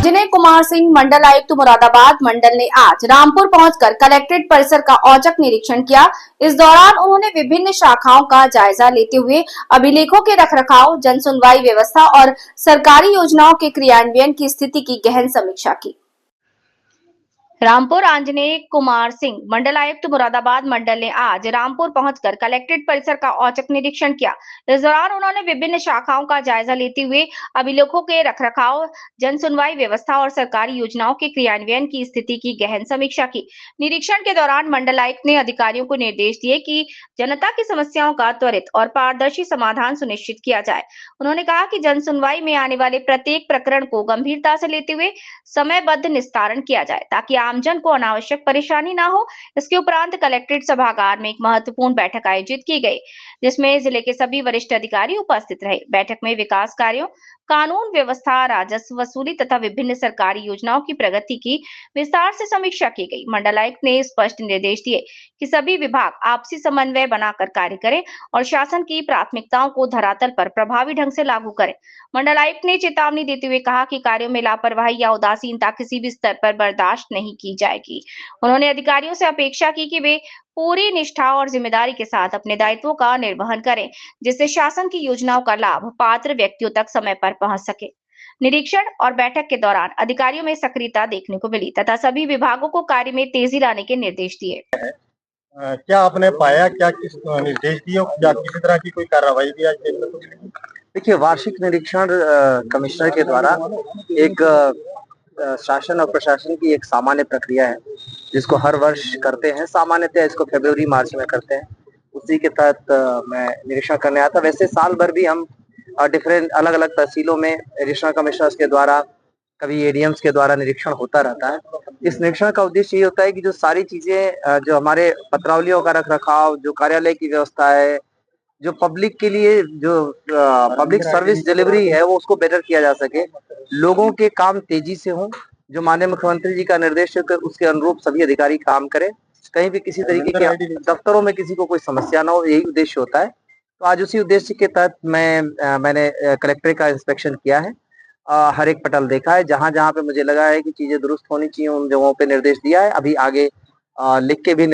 जिन्हें कुमार सिंह मंडल आयुक्त मुरादाबाद मंडल ने आज रामपुर पहुंचकर कलेक्ट्रेट परिसर का औचक निरीक्षण किया। इस दौरान उन्होंने विभिन्न शाखाओं का जायजा लेते हुए अभिलेखों के रखरखाव, जन सुनवाई व्यवस्था और सरकारी योजनाओं के क्रियान्वयन की स्थिति की गहन समीक्षा की। रामपुर आंजनेय कुमार सिंह मंडल आयुक्त मुरादाबाद मंडल ने आज रामपुर पहुंचकर कलेक्ट्रेट परिसर का औचक निरीक्षण किया। इस दौरान उन्होंने विभिन्न शाखाओं का जायजा लेते हुए अभिलेखों के रखरखाव, जन सुनवाई व्यवस्था और सरकारी योजनाओं के क्रियान्वयन की स्थिति की गहन समीक्षा की। निरीक्षण के दौरान मंडल आयुक्त ने अधिकारियों को निर्देश दिए कि जनता की समस्याओं का त्वरित और पारदर्शी समाधान सुनिश्चित किया जाए। उन्होंने कहा कि जन सुनवाई में आने वाले प्रत्येक प्रकरण को गंभीरता से लेते हुए समयबद्ध निस्तारण किया जाए ताकि आमजन को अनावश्यक परेशानी ना हो। इसके उपरांत कलेक्ट्रेट सभागार में एक महत्वपूर्ण बैठक आयोजित की गई, जिसमें जिले के सभी वरिष्ठ अधिकारी उपस्थित रहे। बैठक में विकास कार्यों, कानून व्यवस्था, राजस्व वसूली तथा विभिन्न सरकारी योजनाओं की प्रगति की विस्तार से समीक्षा की गई। मंडलायुक्त ने स्पष्ट निर्देश दिए कि सभी विभाग आपसी समन्वय बनाकर कार्य करें और शासन की प्राथमिकताओं को धरातल पर प्रभावी ढंग से लागू करें। मंडलायुक्त ने चेतावनी देते हुए कहा कि कार्यों में लापरवाही या उदासीनता किसी भी स्तर पर बर्दाश्त नहीं की जाएगी। उन्होंने अधिकारियों से अपेक्षा की कि वे पूरी निष्ठा और जिम्मेदारी के साथ अपने दायित्वों का निर्वहन करें, जिससे शासन की योजनाओं का लाभ पात्र व्यक्तियों तक समय पर पहुंच सके। निरीक्षण और बैठक के दौरान अधिकारियों में सक्रियता देखने को मिली तथा सभी विभागों को कार्य में तेजी लाने के निर्देश दिए। क्या आपने पाया, क्या किस निर्देश दिए, क्या किसी तरह की कोई कार्रवाई भी आज देखने को मिली? देखिए, वार्षिक निरीक्षण कमिश्नर के द्वारा एक शासन और प्रशासन की एक सामान्य प्रक्रिया है, जिसको हर वर्ष करते हैं। सामान्यतः इसको फरवरी मार्च में करते हैं। उसी के तहत मैं निरीक्षण करने आया था। वैसे साल भर भी हम डिफरेंट अलग अलग तहसीलों में एडिशनल कमिश्नर्स के द्वारा, कभी एडीएम्स के द्वारा निरीक्षण होता रहता है। इस निरीक्षण का उद्देश्य ये होता है कि जो सारी चीजें जो हमारे पत्रावलियों का रखरखाव, जो कार्यालय की व्यवस्था है, जो पब्लिक के लिए जो पब्लिक सर्विस डिलीवरी है, वो उसको बेटर किया जा सके, लोगों के काम तेजी से हों। जो माननीय मुख्यमंत्री जी का निर्देश है उसके अनुरूप सभी अधिकारी काम करें, कहीं भी किसी तरीके के दफ्तरों में किसी को कोई समस्या ना हो, यही उद्देश्य होता है। तो आज उसी उद्देश्य के तहत मैंने कलेक्ट्रेट का इंस्पेक्शन किया है। हर एक पटल देखा है, जहां जहां पे मुझे लगा है कि चीजें दुरुस्त होनी चाहिए, उन जगहों पे निर्देश दिया है। अभी आगे लिख के भी